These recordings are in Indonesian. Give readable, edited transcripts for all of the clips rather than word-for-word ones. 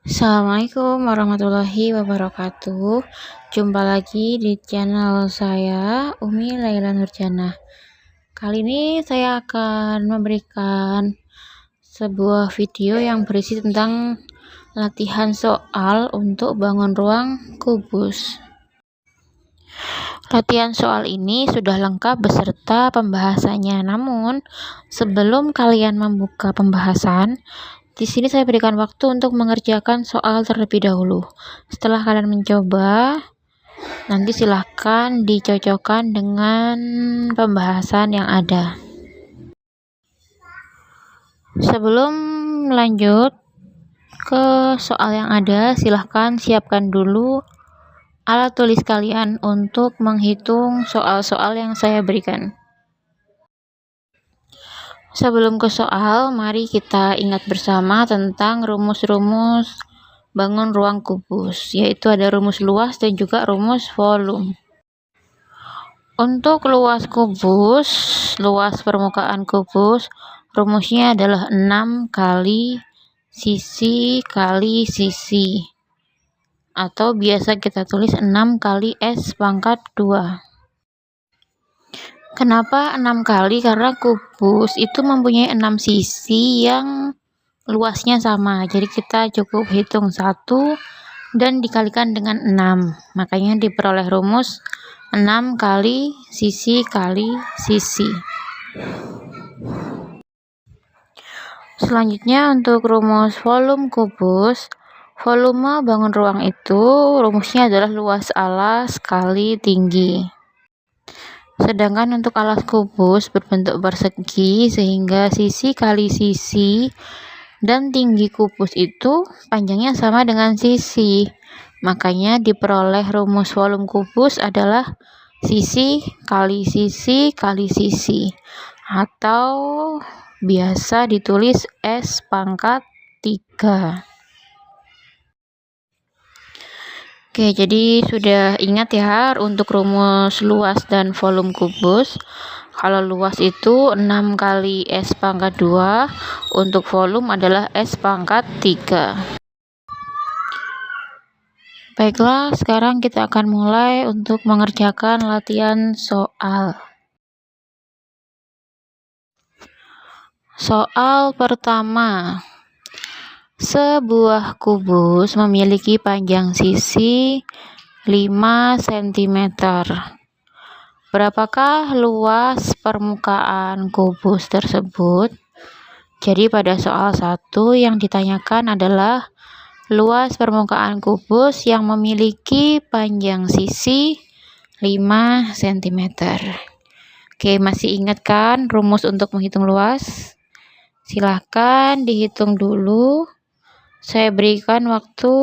Assalamualaikum warahmatullahi wabarakatuh. Jumpa lagi di channel saya, Umi Laila Nurjannah. Kali ini saya akan memberikan sebuah video yang berisi tentang latihan soal untuk bangun ruang kubus. Latihan soal ini sudah lengkap beserta pembahasannya. Namun, sebelum kalian membuka pembahasan, di sini saya berikan waktu untuk mengerjakan soal terlebih dahulu. Setelah kalian mencoba, nanti silahkan dicocokkan dengan pembahasan yang ada. Sebelum lanjut ke soal yang ada, silahkan siapkan dulu alat tulis kalian untuk menghitung soal-soal yang saya berikan. Sebelum ke soal, mari kita ingat bersama tentang rumus-rumus bangun ruang kubus, yaitu ada rumus luas dan juga rumus volume. Untuk luas kubus, luas permukaan kubus, rumusnya adalah 6 kali sisi kali sisi, atau biasa kita tulis 6 kali S pangkat 2. Kenapa 6 kali? Karena kubus itu mempunyai 6 sisi yang luasnya sama. Jadi kita cukup hitung 1 dan dikalikan dengan 6. Makanya diperoleh rumus 6 kali sisi kali sisi. Selanjutnya untuk rumus volume kubus. Volume bangun ruang itu rumusnya adalah luas alas kali tinggi. Sedangkan untuk alas kubus berbentuk persegi, sehingga sisi kali sisi dan tinggi kubus itu panjangnya sama dengan sisi. Makanya diperoleh rumus volume kubus adalah sisi kali sisi kali sisi, atau biasa ditulis S pangkat 3. Oke, jadi sudah ingat ya untuk rumus luas dan volume kubus. Kalau luas itu 6 kali S pangkat 2, untuk volume adalah S pangkat 3. Baiklah, sekarang kita akan mulai untuk mengerjakan latihan soal. Soal pertama. Sebuah kubus memiliki panjang sisi 5 cm. Berapakah luas permukaan kubus tersebut? Jadi pada soal 1 yang ditanyakan adalah luas permukaan kubus yang memiliki panjang sisi 5 cm. Oke, masih ingat kan rumus untuk menghitung luas? Silahkan dihitung dulu. Saya berikan waktu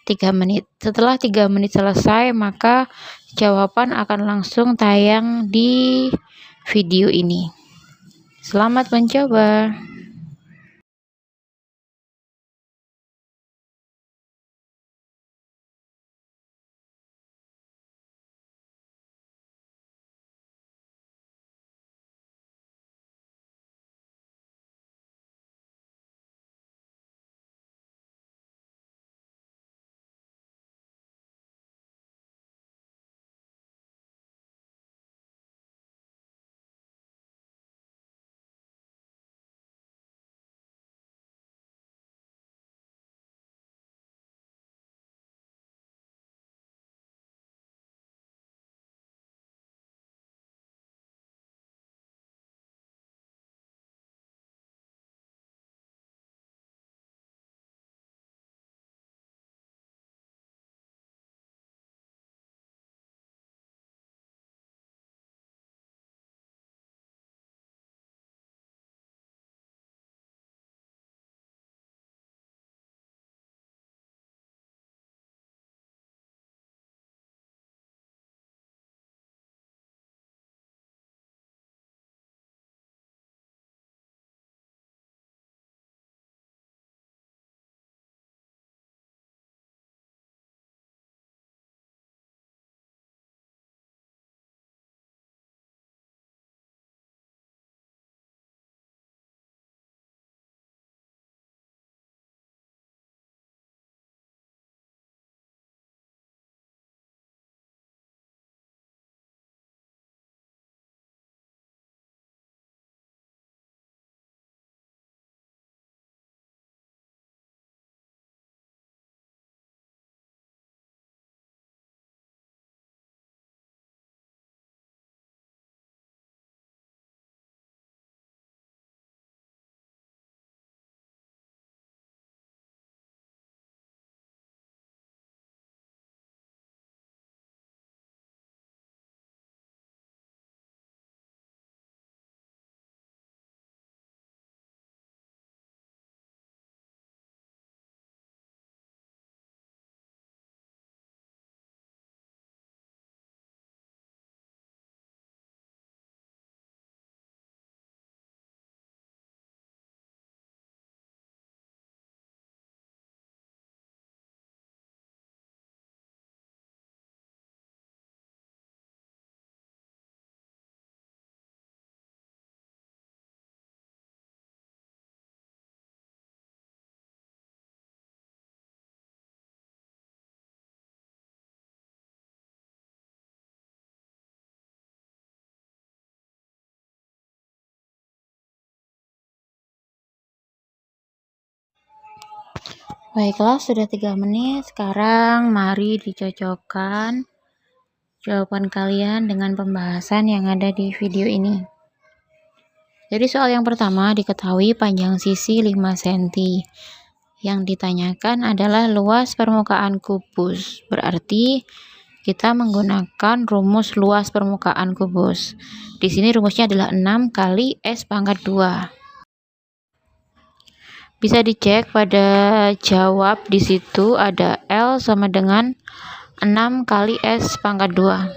3 menit. Setelah 3 menit selesai, maka jawaban akan langsung tayang di video ini. Selamat mencoba. Baiklah, sudah 3 menit. Sekarang mari dicocokkan jawaban kalian dengan pembahasan yang ada di video ini. Jadi soal yang pertama, diketahui panjang sisi 5 cm. Yang ditanyakan adalah luas permukaan kubus. Berarti kita menggunakan rumus luas permukaan kubus. Di sini rumusnya adalah 6 kali S pangkat 2. Bisa dicek pada jawab, di situ ada L sama dengan 6 kali S pangkat 2.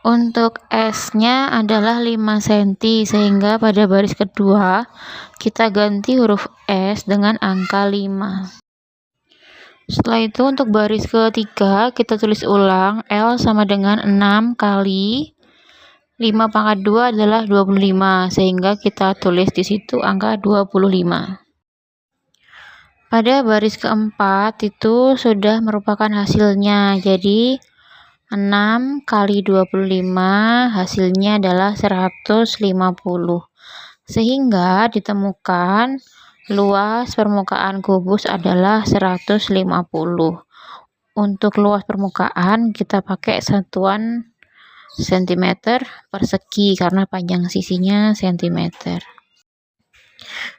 Untuk S-nya adalah 5 cm, sehingga pada baris kedua kita ganti huruf S dengan angka 5. Setelah itu untuk baris ketiga kita tulis ulang, L sama dengan 6 kali 5 pangkat 2 adalah 25, sehingga kita tulis di situ angka 25. Pada baris keempat itu sudah merupakan hasilnya, jadi 6 kali 25 hasilnya adalah 150, sehingga ditemukan luas permukaan kubus adalah 150. Untuk luas permukaan kita pakai satuan cm persegi karena panjang sisinya cm.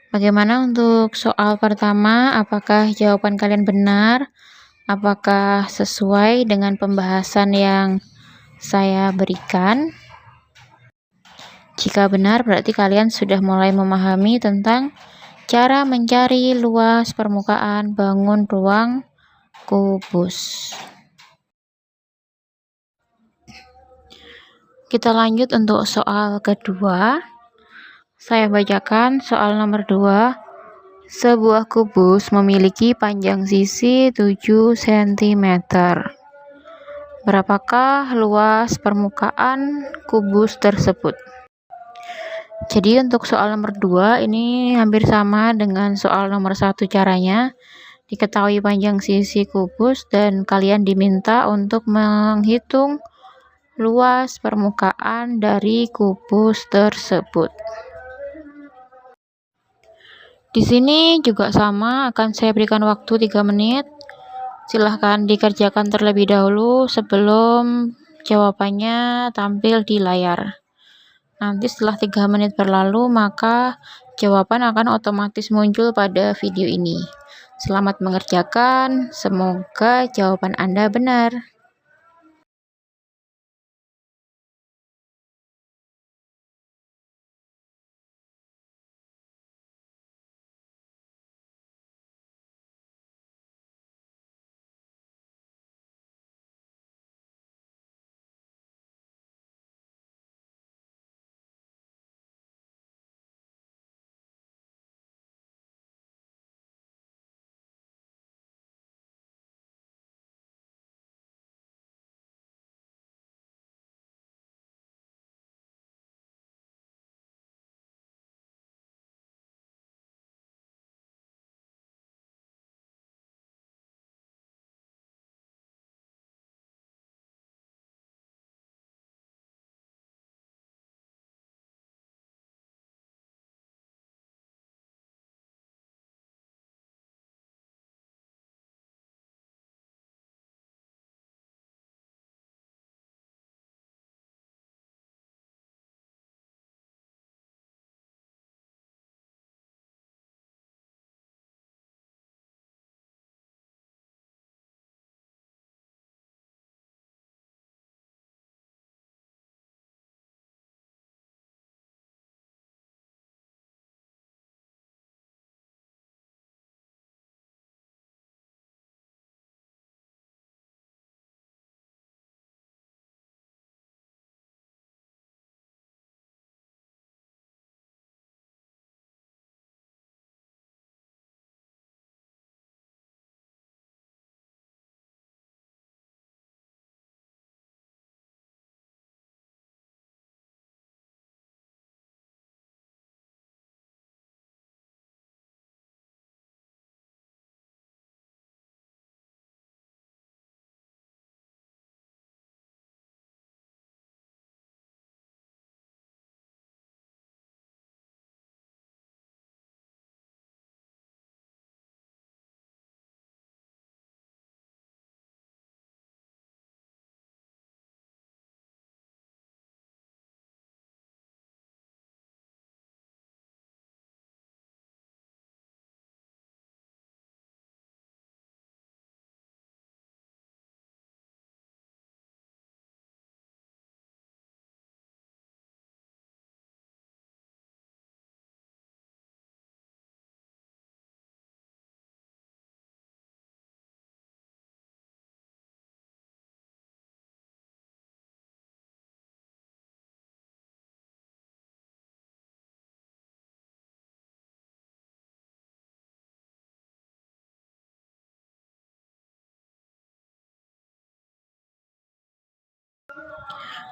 Bagaimana untuk soal pertama? Apakah jawaban kalian benar? Apakah sesuai dengan pembahasan yang saya berikan? Jika benar, berarti kalian sudah mulai memahami tentang cara mencari luas permukaan bangun ruang kubus. Kita lanjut untuk soal kedua. Saya bacakan soal nomor 2. Sebuah kubus memiliki panjang sisi 7 cm. Berapakah luas permukaan kubus tersebut? Jadi untuk soal nomor 2 ini hampir sama dengan soal nomor 1 caranya. Diketahui panjang sisi kubus dan kalian diminta untuk menghitung luas permukaan dari kubus tersebut. Di sini juga sama, akan saya berikan waktu 3 menit. Silahkan dikerjakan terlebih dahulu sebelum jawabannya tampil di layar. Nanti setelah 3 menit berlalu, maka jawaban akan otomatis muncul pada video ini. Selamat mengerjakan, semoga jawaban Anda benar.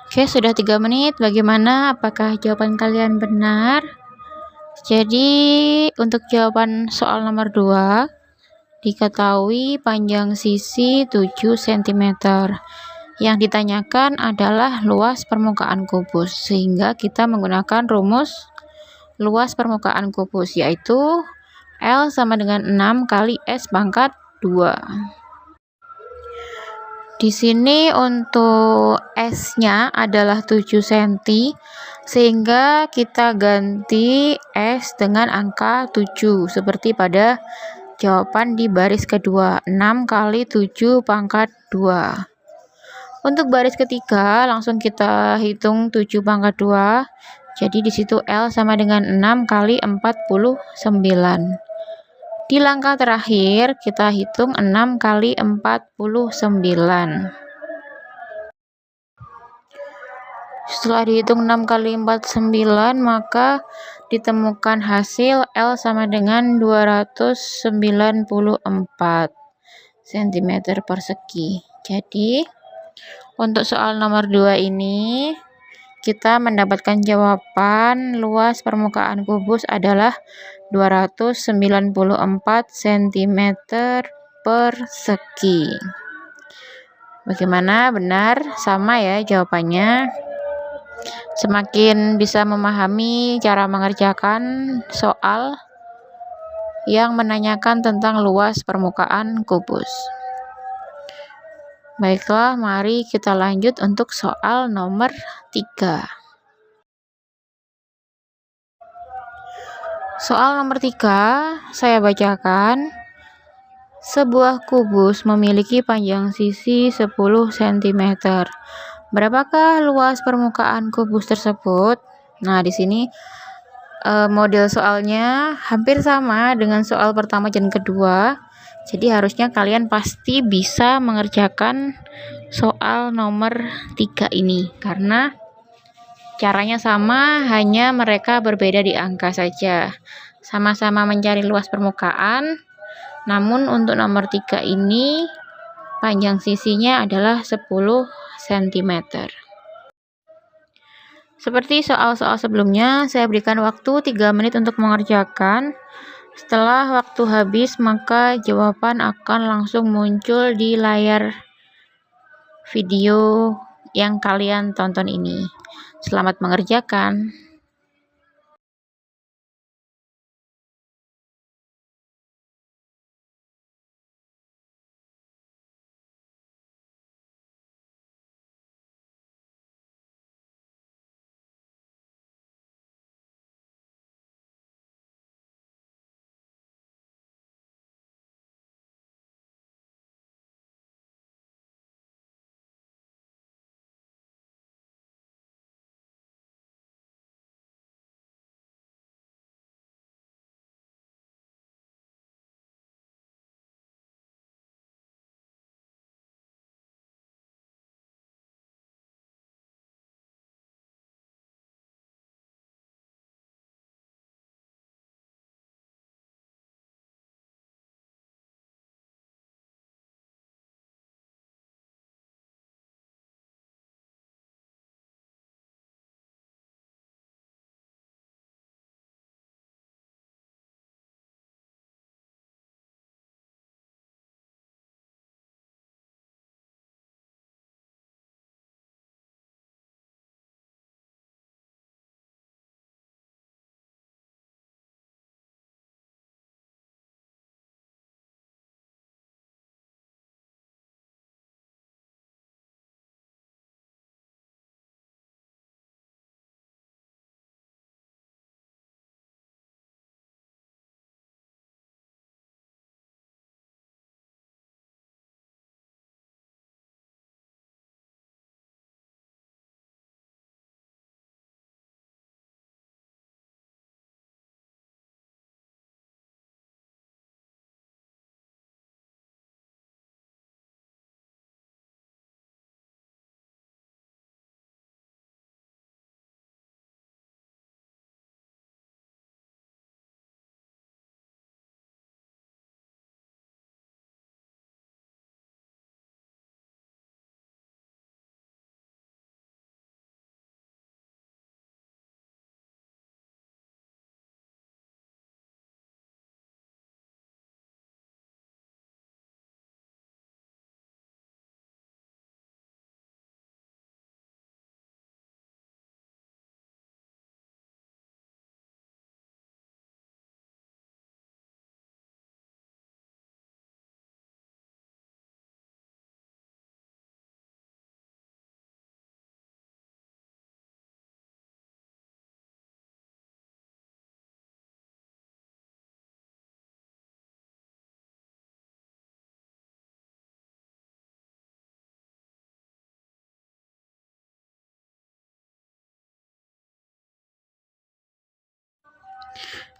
Oke, sudah 3 menit. Bagaimana? Apakah jawaban kalian benar? Jadi, untuk jawaban soal nomor 2, diketahui panjang sisi 7 cm. Yang ditanyakan adalah luas permukaan kubus, sehingga kita menggunakan rumus luas permukaan kubus, yaitu L sama dengan 6 kali S pangkat 2. Di sini untuk S-nya adalah 7 cm, sehingga kita ganti S dengan angka 7, seperti pada jawaban di baris kedua, 6 kali 7 pangkat 2. Untuk baris ketiga, langsung kita hitung 7 pangkat 2. Jadi di situ L sama dengan 6 kali 49. Di langkah terakhir, kita hitung 6 kali 49. Setelah dihitung 6 kali 49, maka ditemukan hasil L sama dengan 294 cm persegi. Jadi, untuk soal nomor 2 ini, kita mendapatkan jawaban luas permukaan kubus adalah 294 cm persegi. Bagaimana? Benar? Sama ya jawabannya. Semakin bisa memahami cara mengerjakan soal yang menanyakan tentang luas permukaan kubus. Baiklah, mari kita lanjut untuk soal nomor 3. Soal nomor 3, saya bacakan. Sebuah kubus memiliki panjang sisi 10 cm. Berapakah luas permukaan kubus tersebut? Nah, di sini model soalnya hampir sama dengan soal pertama dan kedua. Jadi harusnya kalian pasti bisa mengerjakan soal nomor 3 ini, karena caranya sama, hanya mereka berbeda di angka saja. Sama-sama mencari luas permukaan, namun untuk nomor 3 ini panjang sisinya adalah 10 cm. Seperti soal-soal sebelumnya, saya berikan waktu 3 menit untuk mengerjakan. Setelah waktu habis, maka jawaban akan langsung muncul di layar video yang kalian tonton ini. Selamat mengerjakan.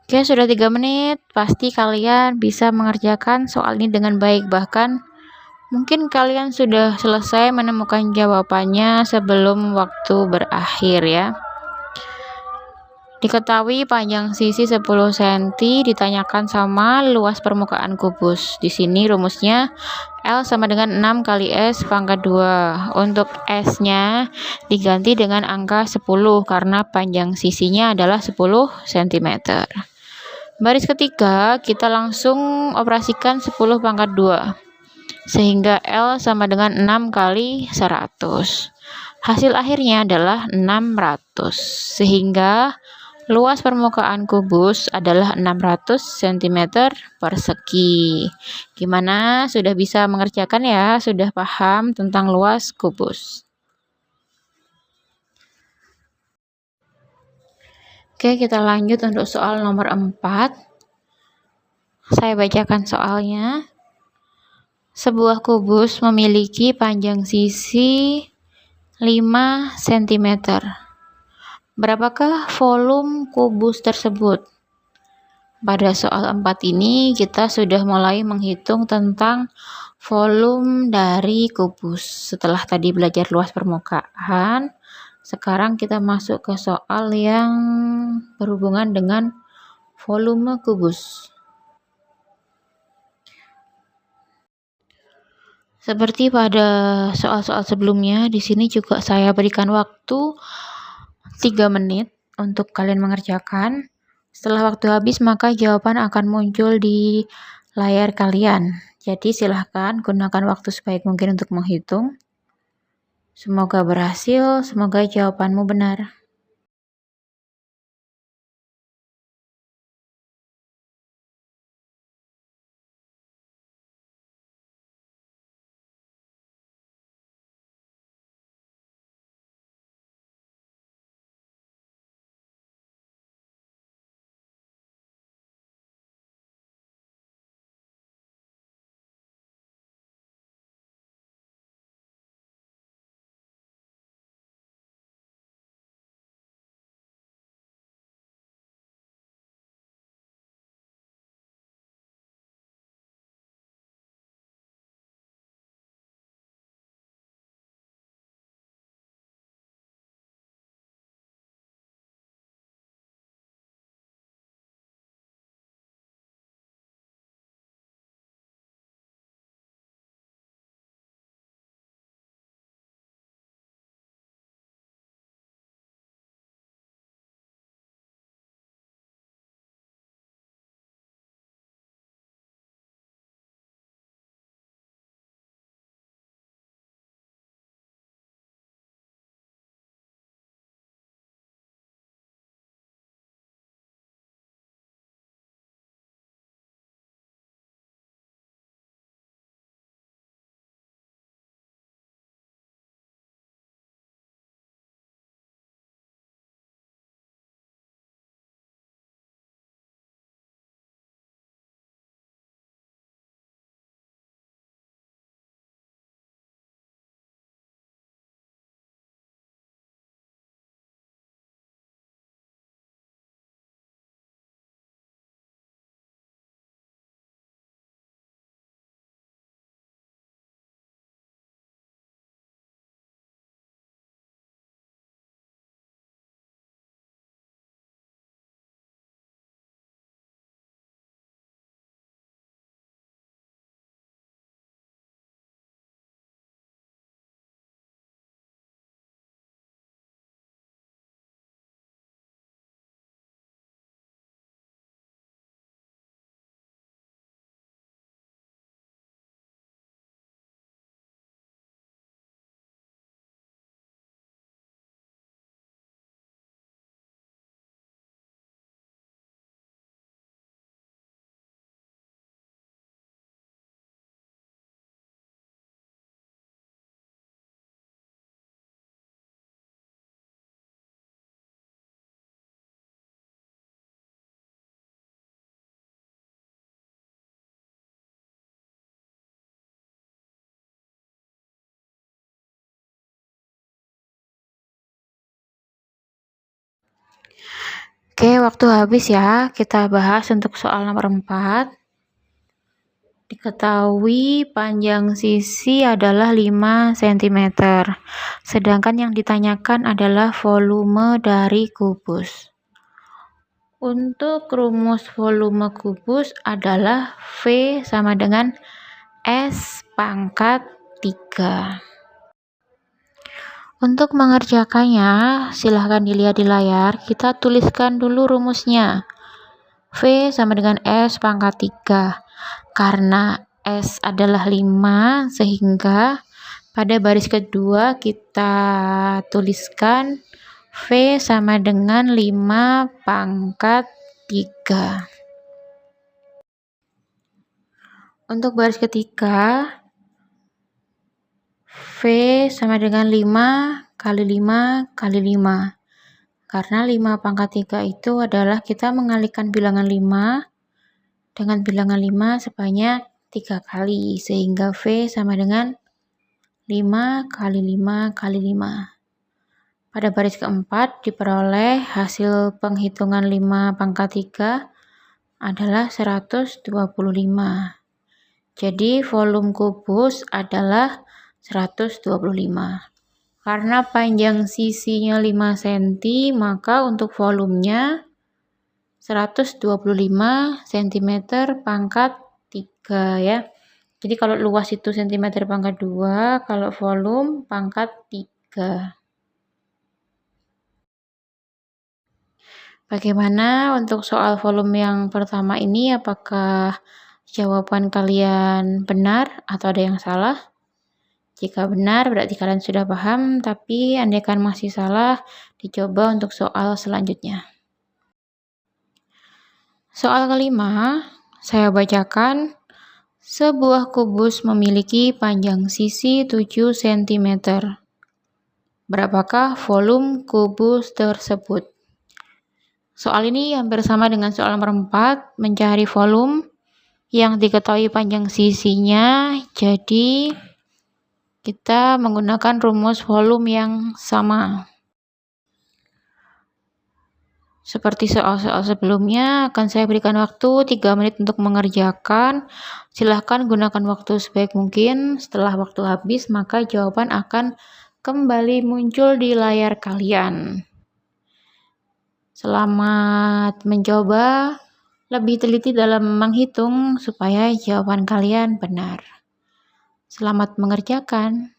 Oke, sudah 3 menit. Pasti kalian bisa mengerjakan soal ini dengan baik. Bahkan mungkin kalian sudah selesai menemukan jawabannya sebelum waktu berakhir ya. Diketahui panjang sisi 10 cm ditanyakan sama luas permukaan kubus. Di sini rumusnya L sama dengan 6 kali S pangkat 2. Untuk S-nya diganti dengan angka 10 karena panjang sisinya adalah 10 cm. Baris ketiga kita langsung operasikan 10 pangkat 2. Sehingga L sama dengan 6 kali 100. Hasil akhirnya adalah 600. Sehingga luas permukaan kubus adalah 600 cm persegi. Gimana? Sudah bisa mengerjakan ya? Sudah paham tentang luas kubus? Oke, kita lanjut untuk soal nomor 4. Saya bacakan soalnya. Sebuah kubus memiliki panjang sisi 5 cm. Berapakah volume kubus tersebut? Pada soal 4 ini kita sudah mulai menghitung tentang volume dari kubus. Setelah tadi belajar luas permukaan, sekarang kita masuk ke soal yang berhubungan dengan volume kubus. Seperti pada soal-soal sebelumnya, di sini juga saya berikan waktu 3 menit untuk kalian mengerjakan. Setelah waktu habis, maka jawaban akan muncul di layar kalian. Jadi silahkan gunakan waktu sebaik mungkin untuk menghitung. Semoga berhasil, semoga jawabanmu benar. Oke, waktu habis ya. Kita bahas untuk soal nomor 4. Diketahui panjang sisi adalah 5 cm, sedangkan yang ditanyakan adalah volume dari kubus. Untuk rumus volume kubus adalah V sama dengan S pangkat 3. Untuk mengerjakannya, silahkan dilihat di layar. Kita tuliskan dulu rumusnya. V sama dengan S pangkat 3. Karena S adalah 5, sehingga pada baris kedua kita tuliskan V sama dengan 5 pangkat 3. Untuk baris ketiga, V sama dengan 5 kali 5 kali 5. Karena 5 pangkat 3 itu adalah kita mengalihkan bilangan 5 dengan bilangan 5 sebanyak 3 kali. Sehingga V sama dengan 5 kali 5 kali 5. Pada baris keempat diperoleh hasil penghitungan 5 pangkat 3 adalah 125. Jadi volume kubus adalah 125. Karena panjang sisinya 5 cm, maka untuk volumenya 125 cm pangkat 3 ya. Jadi kalau luas itu cm pangkat 2, kalau volume pangkat 3. Bagaimana untuk soal volume yang pertama ini? Apakah jawaban kalian benar atau ada yang salah? Jika benar, berarti kalian sudah paham, tapi andaikan masih salah, dicoba untuk soal selanjutnya. Soal kelima, saya bacakan. Sebuah kubus memiliki panjang sisi 7 cm. Berapakah volume kubus tersebut? Soal ini hampir sama dengan soal nomor 4, mencari volume yang diketahui panjang sisinya. Jadi kita menggunakan rumus volume yang sama. Seperti soal-soal sebelumnya, akan saya berikan waktu 3 menit untuk mengerjakan. Silahkan gunakan waktu sebaik mungkin. Setelah waktu habis, maka jawaban akan kembali muncul di layar kalian. Selamat mencoba, lebih teliti dalam menghitung supaya jawaban kalian benar. Selamat mengerjakan.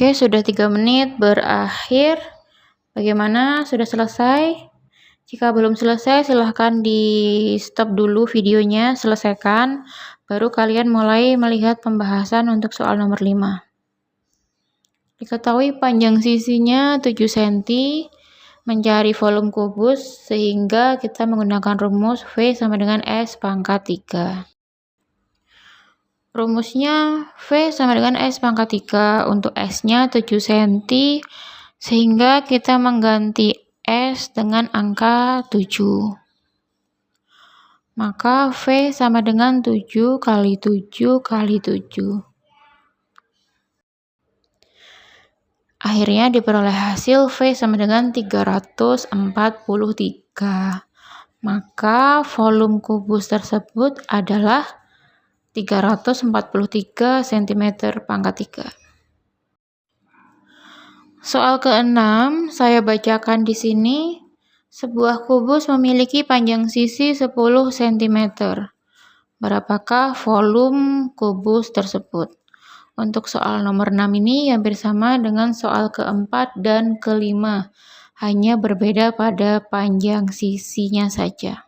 Oke, sudah 3 menit berakhir. Bagaimana? Sudah selesai? Jika belum selesai, silahkan di stop dulu videonya, selesaikan. Baru kalian mulai melihat pembahasan untuk soal nomor 5. Diketahui panjang sisinya 7 cm, mencari volume kubus, sehingga kita menggunakan rumus V sama dengan S pangkat 3. Rumusnya V sama dengan S pangkat 3, untuk S-nya 7 cm, sehingga kita mengganti S dengan angka 7. Maka V sama dengan 7 kali 7 kali 7. Akhirnya diperoleh hasil V sama dengan 343. Maka volume kubus tersebut adalah 343 cm pangkat 3. Soal ke-6 saya bacakan di sini. Sebuah kubus memiliki panjang sisi 10 cm. Berapakah volume kubus tersebut? Untuk soal nomor 6 ini hampir sama dengan soal ke-4 dan ke-5. Hanya berbeda pada panjang sisinya saja.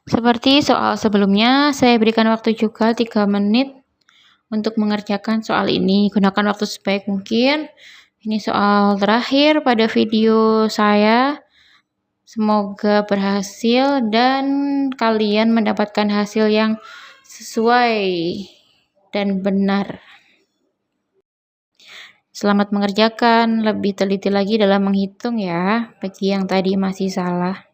Seperti soal sebelumnya, saya berikan waktu juga 3 menit untuk mengerjakan soal ini. Gunakan waktu sebaik mungkin. Ini soal terakhir pada video saya. Semoga berhasil dan kalian mendapatkan hasil yang sesuai dan benar. Selamat mengerjakan, lebih teliti lagi dalam menghitung ya, bagi yang tadi masih salah.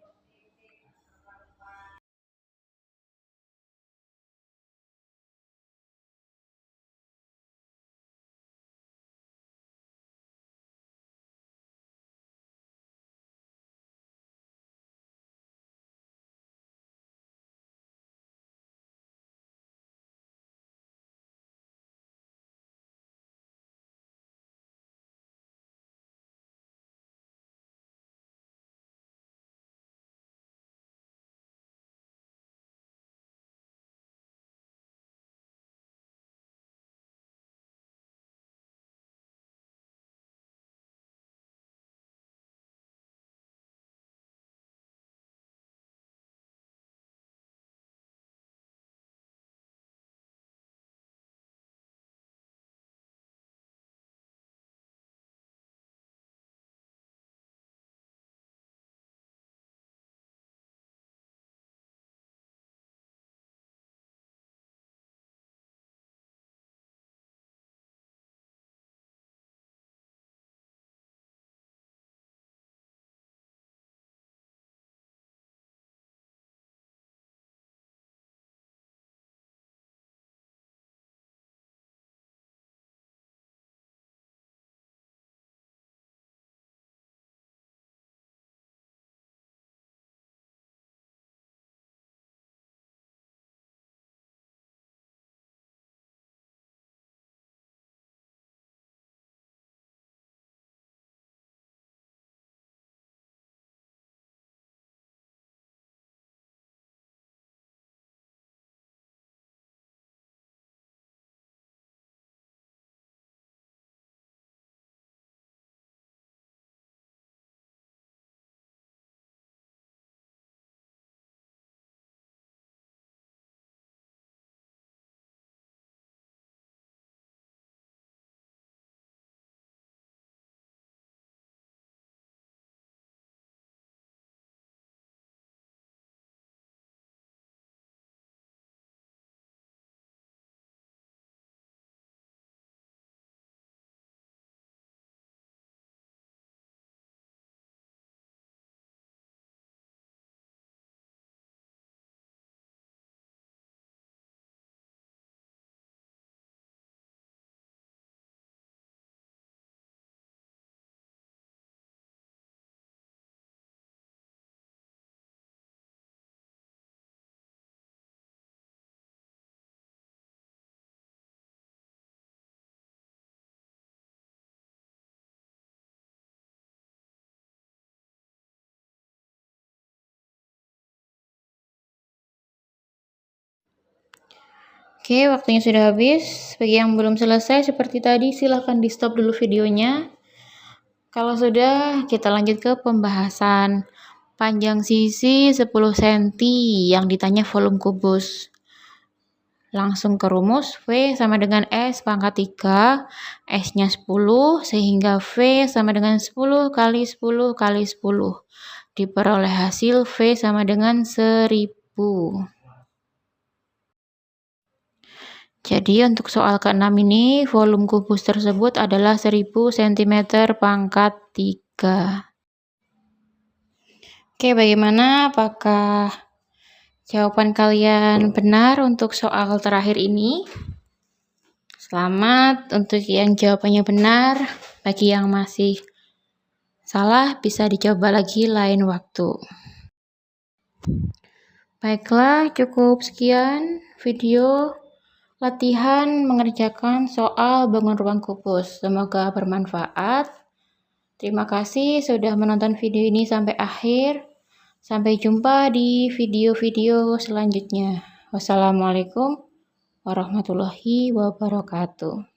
Oke, waktunya sudah habis. Bagi yang belum selesai seperti tadi, silahkan di stop dulu videonya. Kalau sudah, kita lanjut ke pembahasan. Panjang sisi 10 cm yang ditanya volume kubus. Langsung ke rumus, V sama dengan S pangkat 3, S-nya 10, sehingga V sama dengan 10 kali 10 kali 10. Diperoleh hasil V sama dengan 1000. Jadi untuk soal ke-6 ini, volume kubus tersebut adalah 1000 cm pangkat 3. Oke, bagaimana? Apakah jawaban kalian benar untuk soal terakhir ini? Selamat untuk yang jawabannya benar. Bagi yang masih salah, bisa dicoba lagi lain waktu. Baiklah, cukup sekian video latihan mengerjakan soal bangun ruang kubus. Semoga bermanfaat. Terima kasih sudah menonton video ini sampai akhir. Sampai jumpa di video-video selanjutnya. Wassalamualaikum warahmatullahi wabarakatuh.